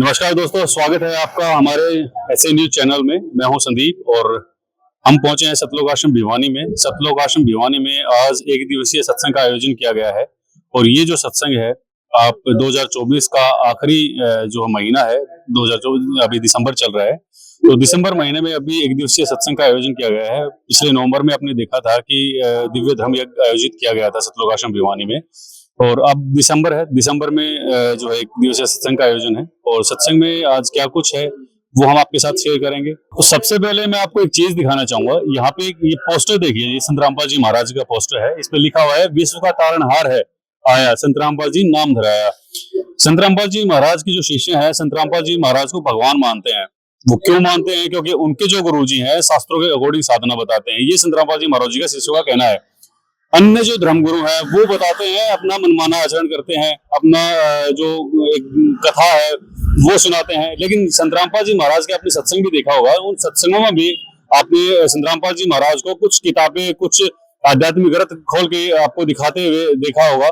नमस्कार दोस्तों, स्वागत है आपका हमारे ऐसे न्यूज चैनल में। मैं हूं संदीप और हम पहुंचे हैं सतलोक आश्रम भिवानी में। सतलोक आश्रम भिवानी में आज एक दिवसीय सत्संग का आयोजन किया गया है और ये जो सत्संग है आप 2024 का आखिरी जो महीना है, 2024 अभी दिसंबर चल रहा है, तो दिसंबर महीने में अभी एक दिवसीय सत्संग का आयोजन किया गया है। पिछले नवंबर में आपने देखा था कि दिव्य धर्म यज्ञ आयोजित किया गया था सतलोक आश्रम भिवानी में, और अब दिसंबर है। दिसंबर में जो है एक दिवसीय सत्संग का आयोजन है और सत्संग में आज क्या कुछ है वो हम आपके साथ शेयर करेंगे। तो सबसे पहले मैं आपको एक चीज दिखाना चाहूंगा। यहाँ पे ये पोस्टर देखिए, ये संत रामपाल जी महाराज का पोस्टर है। इस पे लिखा हुआ है, विश्व का तारणहार है आया, संत रामपाल जी नाम धराया। संत रामपाल जी महाराज की जो शिष्य हैं, संत रामपाल जी महाराज को भगवान मानते हैं। वो क्यों मानते हैं? क्योंकि उनके जो गुरुजी हैं शास्त्रों के अकॉर्डिंग साधना बताते हैं। ये संत रामपाल जी महाराज जी का शिष्यों का कहना है। अन्य जो धर्मगुरु हैं वो बताते हैं, अपना मनमाना आचरण करते हैं, अपना जो एक कथा है वो सुनाते हैं। लेकिन संत रामपाल जी महाराज के आपने सत्संग भी देखा होगा, उन सत्संगों में भी आपने संत रामपाल जी महाराज को कुछ किताबें, कुछ आध्यात्मिक ग्रंथ खोल के आपको दिखाते हुए देखा होगा।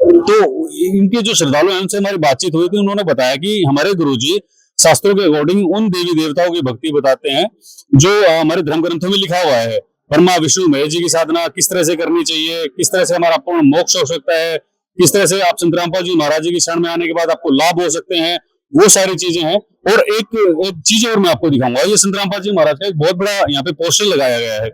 तो इनके जो श्रद्धालु हैं उनसे हमारी बातचीत हुई थी। उन्होंने बताया कि हमारे गुरुजी शास्त्रों के अकॉर्डिंग उन देवी देवताओं की भक्ति बताते हैं जो हमारे धर्म ग्रंथों में लिखा हुआ है। ब्रह्मा विष्णु महेश जी की साधना किस तरह से करनी चाहिए, किस तरह से हमारा पूर्ण मोक्ष हो सकता है, किस तरह से आप संत रामपाल जी महाराज जी की शरण में आने के बाद आपको लाभ हो सकते हैं, वो सारी चीजें हैं। और एक चीज और मैं आपको दिखाऊंगा, ये संत रामपाल जी महाराज का एक बहुत बड़ा यहाँ पे पोस्टर लगाया गया है।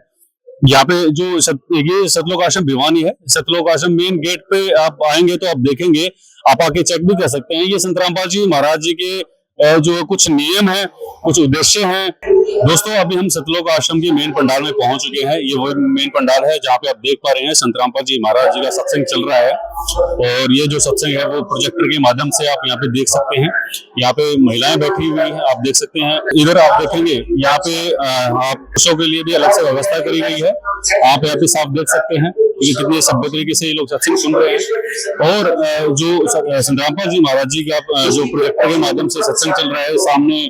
यहाँ पे जो ये सतलोक आश्रम भिवानी है, सतलोक आश्रम मेन गेट पे आप आएंगे तो आप देखेंगे, आप आके चेक भी कर सकते हैं। ये संत रामपाल जी महाराज जी के जो कुछ नियम है, कुछ उद्देश्य हैं। दोस्तों, अभी हम सतलोक आश्रम के मेन पंडाल में पहुंच चुके हैं। ये वो मेन पंडाल है जहाँ पे आप देख पा रहे हैं संत रामपाल जी महाराज जी का सत्संग चल रहा है। और ये जो सत्संग है वो प्रोजेक्टर के माध्यम से आप यहाँ पे देख सकते हैं। यहाँ पे महिलाएं बैठी हुई हैं, आप देख सकते हैं। इधर आप देखेंगे, यहाँ पे आप पुरुषों के लिए भी अलग से व्यवस्था करी गई है। आप यहाँ पे साफ देख सकते हैं कि कितने सभ्य तरीके से ये लोग सत्संग सुन रहे हैं। और जो संत रामपाल जी महाराज जी का जो प्रोजेक्टर के माध्यम से सत्संग चल रहा है, सामने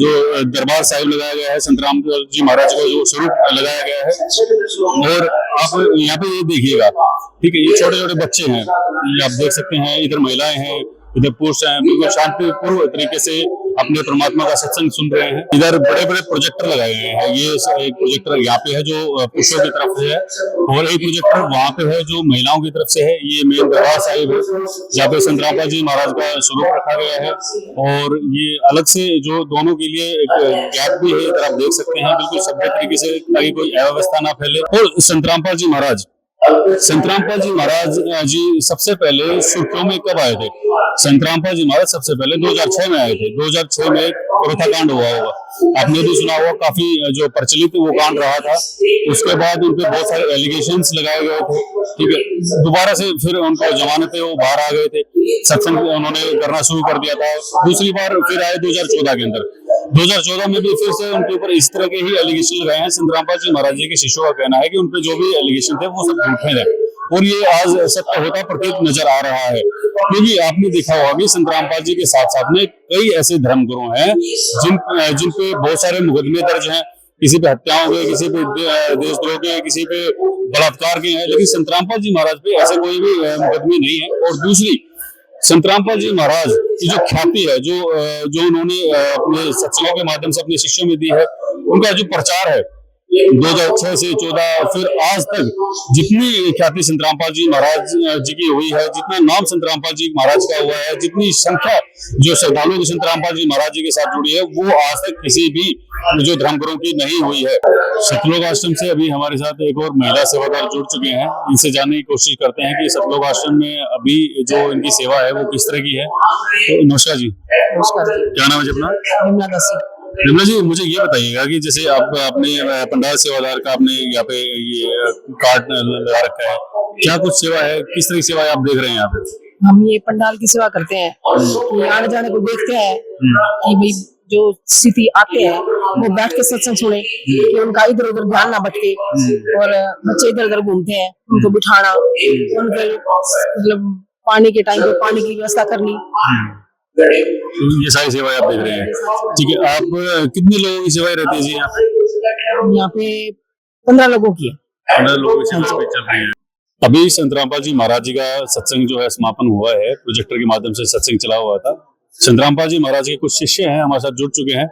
जो दरबार साहिब लगाया गया है, संत रामपाल जी महाराज का जो स्वरूप लगाया गया है। और आप यहाँ पे ये देखिएगा, ठीक है, ये छोटे छोटे बच्चे हैं, ये आप देख सकते हैं। इधर महिलाएं हैं, इधर पुरुष हैं, बिल्कुल शांतिपूर्ण तरीके से अपने परमात्मा का सत्संग सुन रहे हैं। इधर बड़े बड़े प्रोजेक्टर लगाए गए हैं। ये एक प्रोजेक्टर यहाँ पे है जो पुरुषों की तरफ से है, और एक प्रोजेक्टर वहां पे है जो महिलाओं की तरफ से है। ये मेन दरबार साहिब है जहाँ पे संत रामपाल जी महाराज का स्वरूप रखा गया है। और ये अलग से जो दोनों के लिए एक गैप भी है, इधर आप देख सकते हैं, बिल्कुल सभ्य तरीके से, ताकि कोई अव्यवस्था ना फैले। और संत रामपाल जी महाराज जी सबसे पहले सुर्खियों में कब आए थे? संत रामपाल जी महाराज सबसे पहले 2006 में आए थे। 2006 में चौथा कांड हुआ होगा, आपने भी सुना होगा, काफी जो प्रचलित वो कांड रहा था। उसके बाद उन पे बहुत सारे एलिगेशंस लगाए गए थे, ठीक है। दोबारा से फिर उनको जमानत पे वो बाहर आ गए थे, सत्संग उन्होंने करना शुरू कर दिया था। दूसरी बार फिर आए 2014 के अंदर। 2014 में भी फिर से उनके ऊपर इस तरह के ही एलिगेशन लगाए हैं। संत रामपाल जी महाराज जी के शिष्यों का कहना है कि उनपे जो भी एलिगेशन थे वो सब झूठे हैं, और ये आज सत्य होता प्रतीत नजर आ रहा है। क्योंकि आपने देखा होगा कि संत रामपाल जी के साथ साथ में कई ऐसे धर्मगुरु हैं जिन पे बहुत सारे मुकदमे दर्ज हैं। किसी पे हत्याओं के, किसी पे देशद्रोह के, किसी पे बलात्कार के हैं, लेकिन संत रामपाल जी महाराज पे ऐसे कोई भी मुकदमे नहीं है। और दूसरी, संत रामपाल जी महाराज की जो ख्याति है, जो उन्होंने अपने सत्संगों के माध्यम से अपने शिष्यों में दी है, उनका जो प्रचार है 2006 से 14 फिर आज तक, जितनी ख्याति संत रामपाल जी महाराज जी की हुई है, जितना नाम संत रामपाल जी महाराज का हुआ है, जितनी संख्या जो श्रद्धालुओं की संत रामपाल जी महाराज जी के साथ जुड़ी है, वो आज तक किसी भी जो धर्मगुरु की नहीं हुई है। सतलोक आश्रम से अभी हमारे साथ एक और महिला सेवादार जुड़ चुके हैं। इनसे जानने की कोशिश करते हैं कि सतलोक आश्रम में अभी जो इनकी सेवा है वो किस तरह की है। तो नमस्कार जी। नमस्कार। क्या नाम है जी अपना? विमला जी, मुझे ये बताइएगा कि जैसे आप अपने पंडाल सेवादार का आपने यहाँ पे ये कार्ड लगा रखा है, क्या कुछ सेवा है, किस तरह की सेवा आप देख रहे हैं यहाँ पे? हम ये पंडाल की सेवा करते हैं कि आने जाने को देखते हैं कि भाई जो स्थिति आते हैं वो बैठ के सत्संग सुने, कि उनका इधर उधर ध्यान ना भटके। और बच्चे इधर उधर घूमते हैं, उनको बिठाना, उनके मतलब पानी के टाइम पे पानी की व्यवस्था करनी। ये सारी सेवाएं आप देख रहे हैं, ठीक है। आप कितने लोगों की सेवाएं रहती है जी यहाँ पे 15 लोगों की है। 15 लोगों की सेवा चल रही है। अभी संत रामपाल जी महाराज जी का सत्संग जो है समापन हुआ है, प्रोजेक्टर के माध्यम से सत्संग चला हुआ था। संत रामपाल जी महाराज के कुछ शिष्य हैं हमारे साथ जुड़ चुके हैं।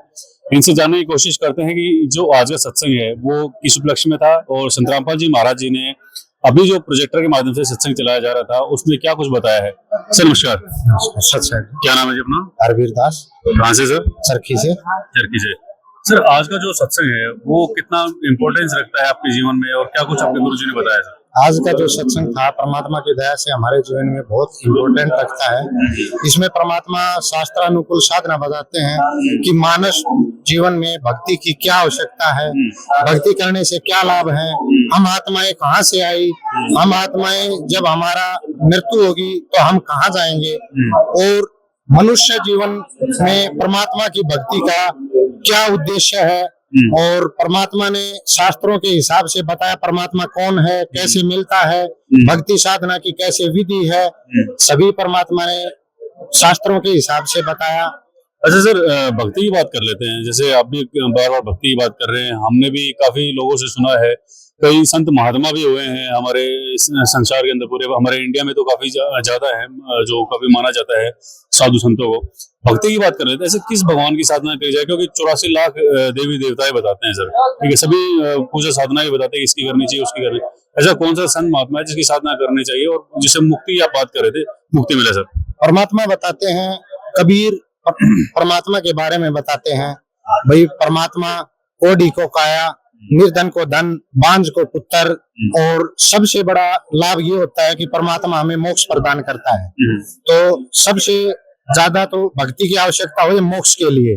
इनसे जानने की कोशिश करते हैं कि जो आज का सत्संग है वो किस उपलक्ष्य में था और संत रामपाल जी महाराज जी ने अभी जो प्रोजेक्टर के माध्यम से सत्संग चलाया जा रहा था उसमें क्या कुछ बताया है। सर नमस्कार। सर क्या नाम है जी अपना? हरवीर दास, कहाँ से सर? चरखी से। चरखी से। सर आज का जो सत्संग है वो कितना इम्पोर्टेंस रखता है आपके जीवन में और क्या कुछ आपके गुरु जी ने बताया सर? आज का जो सत्संग था परमात्मा की दया से हमारे जीवन में बहुत इम्पोर्टेंट रखता है। इसमें परमात्मा शास्त्रानुकूल साधना बताते हैं कि मानस जीवन में भक्ति की क्या आवश्यकता है, भक्ति करने से क्या लाभ है, हम आत्माएं कहाँ से आई, हम आत्माएं जब हमारा मृत्यु होगी तो हम कहाँ जाएंगे, और मनुष्य जीवन में परमात्मा की भक्ति का क्या उद्देश्य है, और परमात्मा ने शास्त्रों के हिसाब से बताया परमात्मा कौन है, कैसे मिलता है, भक्ति साधना की कैसे विधि है, सभी परमात्मा ने शास्त्रों के हिसाब से बताया। अच्छा सर, भक्ति की बात कर लेते हैं। जैसे आप भी बार बार भक्ति की बात कर रहे हैं, हमने भी काफी लोगों से सुना है, कई संत महात्मा भी हुए हैं हमारे संसार के अंदर, पूरे हमारे इंडिया में तो काफी ज्यादा है जो काफी माना जाता है साधु संतों को। भक्ति की बात कर रहे थे, ऐसे किस भगवान की साधना करी जाए, क्योंकि 84 लाख देवी देवताएं बताते हैं सर, ठीक है, सभी पूजा साधना भी बताते हैं इसकी करनी चाहिए उसकी करनी, ऐसा कौन सा संत महात्मा है जिसकी साधना करनी चाहिए और जिसे मुक्ति आप बात कर रहे थे मुक्ति मिले सर? परमात्मा बताते हैं, कबीर परमात्मा के बारे में बताते हैं, भाई परमात्मा कोढ़ी को काया, निर्धन को धन, बांझ को पुत्र, और सबसे बड़ा लाभ ये होता है कि परमात्मा हमें मोक्ष प्रदान करता है। तो सबसे ज्यादा तो भक्ति की आवश्यकता हो मोक्ष के लिए,